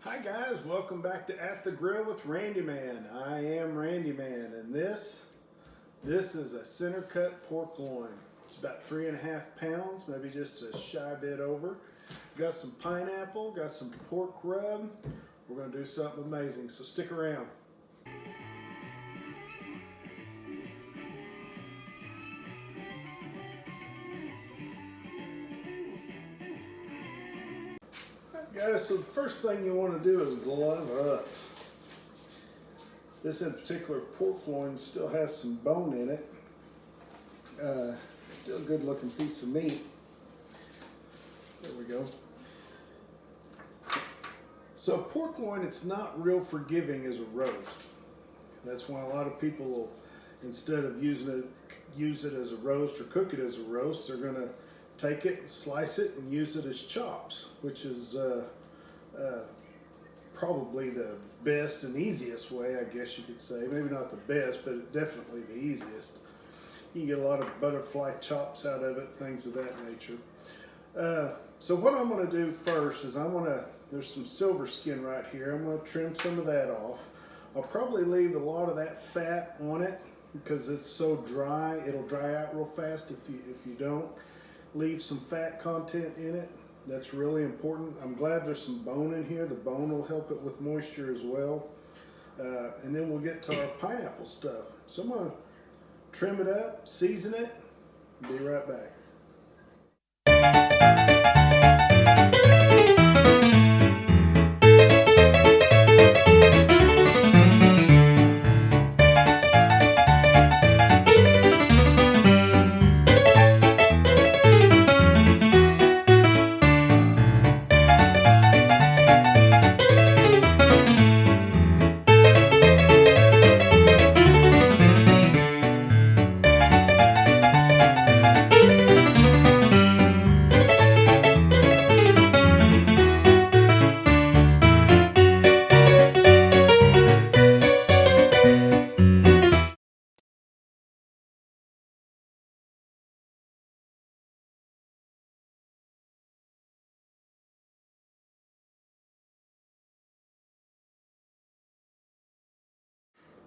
Hi guys, welcome back to At the Grill with Randy Man. I am Randy Man, and this is a center cut pork loin. It's about 3.5 pounds, maybe just a shy bit over. Got some pineapple, got some pork rub. We're gonna do something amazing, so stick around. Guys, so the first thing you want to do is glove up. This in particular pork loin still has some bone in it. Still a good looking piece of meat. There we go. So pork loin, it's not real forgiving as a roast. That's why a lot of people will, instead of use it as a roast or cook it as a roast, they're gonna take it, slice it, and use it as chops, which is probably the best and easiest way, I guess you could say. Maybe not the best, but definitely the easiest. You can get a lot of butterfly chops out of it, things of that nature. So what I'm going to do first is there's some silver skin right here. I'm going to trim some of that off. I'll probably leave a lot of that fat on it because it's so dry. It'll dry out real fast if you don't leave some fat content in it. That's really important. I'm glad there's some bone in here. The bone will help it with moisture as well. And then we'll get to our pineapple stuff. So I'm going to trim it up, season it, and be right back.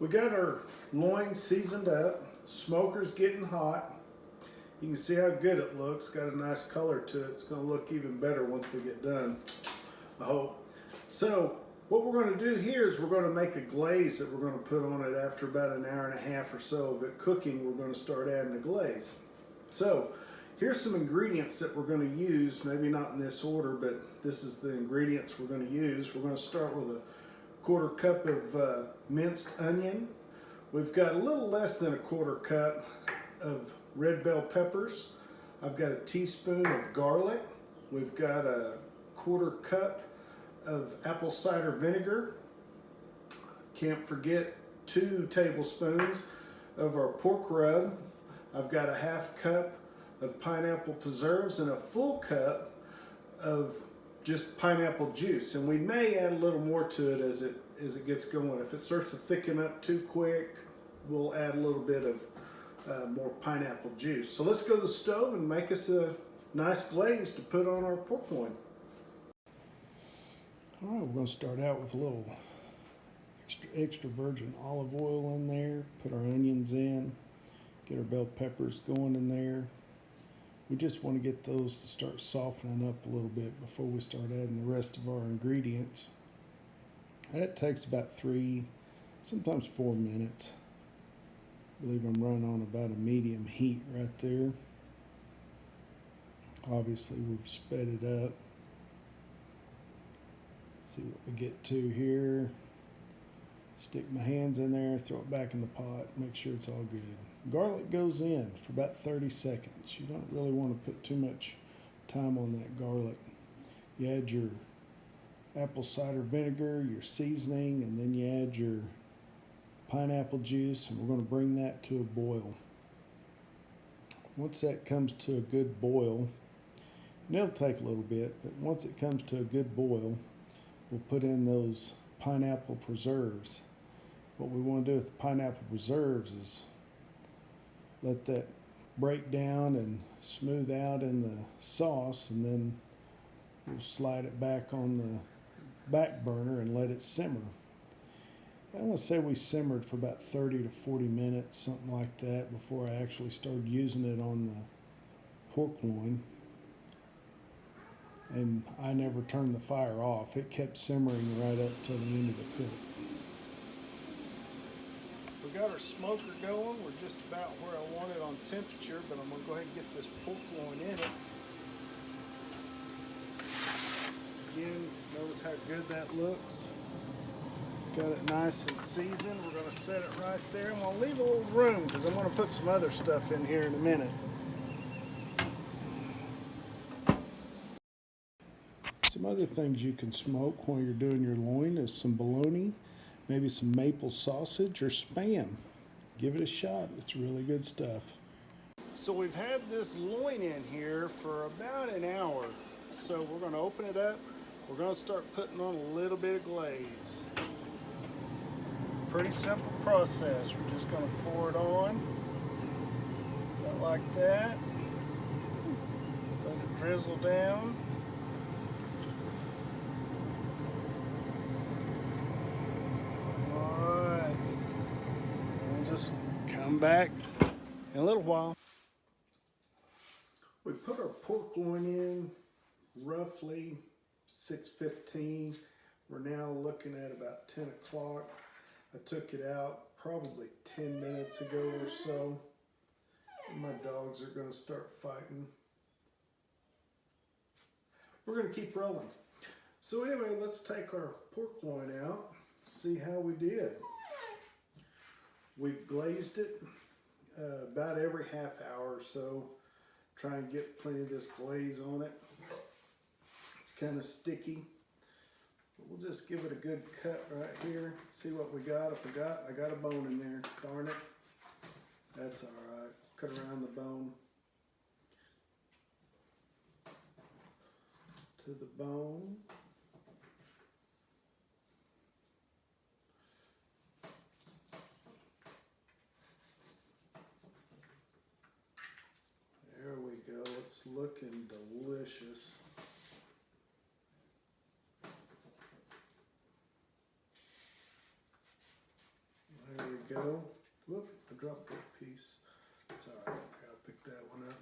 We got our loin seasoned up. Smoker's getting hot. You can see how good it looks. Got a nice color to it. It's going to look even better once we get done, I hope. So what we're going to do here is we're going to make a glaze that we're going to put on it after about an hour and a half or so of it cooking. We're going to start adding the glaze. So here's some ingredients that we're going to use, maybe not in this order, but this is the ingredients we're going to use. We're going to start with a 1/4 cup of minced onion. We've got a little less than a 1/4 cup of red bell peppers. I've got a teaspoon of garlic. We've got a 1/4 cup of apple cider vinegar. Can't forget 2 tablespoons of our pork rub. I've got a 1/2 cup of pineapple preserves and a full cup of just pineapple juice, and we may add a little more to it as it gets going. If it starts to thicken up too quick, we'll add a little bit of more pineapple juice. So let's go to the stove and make us a nice glaze to put on our pork loin. All right, we're going to start out with a little extra virgin olive oil in there. Put our onions in, get our bell peppers going in there. We just want to get those to start softening up a little bit before we start adding the rest of our ingredients. That takes about 3, sometimes 4 minutes. I believe I'm running on about a medium heat right there. Obviously we've sped it up. See what we get to here. Stick my hands in there, throw it back in the pot, make sure it's all good. Garlic goes in for about 30 seconds. You don't really want to put too much time on that garlic. You add your apple cider vinegar, your seasoning, and then you add your pineapple juice, and we're going to bring that to a boil. Once that comes to a good boil, and it'll take a little bit, but once it comes to a good boil, we'll put in those pineapple preserves. What we want to do with the pineapple preserves is let that break down and smooth out in the sauce, and then we'll slide it back on back burner and let it simmer. I want to say we simmered for about 30 to 40 minutes, something like that, before I actually started using it on the pork loin. And I never turned the fire off. It kept simmering right up till the end of the cook. We got our smoker going. We're just about where I want it on temperature, but I'm going to go ahead and get this pork loin in it. Again, notice how good that looks. Got it nice and seasoned. We're going to set it right there. I'm going to leave a little room because I'm going to put some other stuff in here in a minute. Some other things you can smoke while you're doing your loin is some bologna, maybe some maple sausage or Spam. Give it a shot. It's really good stuff. So we've had this loin in here for about an hour. So we're going to open it up. We're going to start putting on a little bit of glaze. Pretty simple process. We're just going to pour it on. About like that. Let it drizzle down. Alright. And we'll just come back in a little while. We put our pork loin in roughly 6:15. We're now looking at about 10 o'clock. I took it out probably 10 minutes ago or so. My dogs are going to start fighting. We're going to keep rolling. So anyway, let's take our pork loin out, see how we did. We've glazed it about every half hour or so. Try and get plenty of this glaze on it. It's kind of sticky. We'll just give it a good cut right here. See what we got. I got a bone in there. Darn it. That's all right. Cut around the bone. To the bone. There we go. It's looking delicious. There we go. Whoop, I dropped that piece. It's all right. I gotta pick that one up.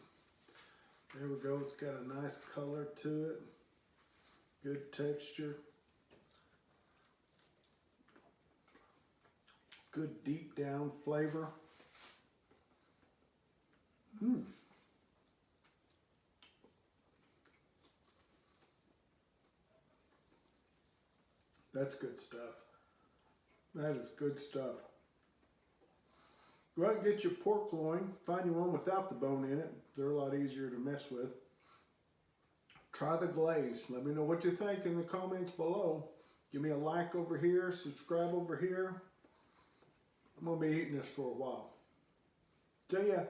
There we go. It's got a nice color to it. Good texture. Good deep down flavor. That's good stuff. That is good stuff. Go out and get your pork loin. Find you one without the bone in it. They're a lot easier to mess with. Try the glaze. Let me know what you think in the comments below. Give me a like over here. Subscribe over here. I'm going to be eating this for a while. See ya.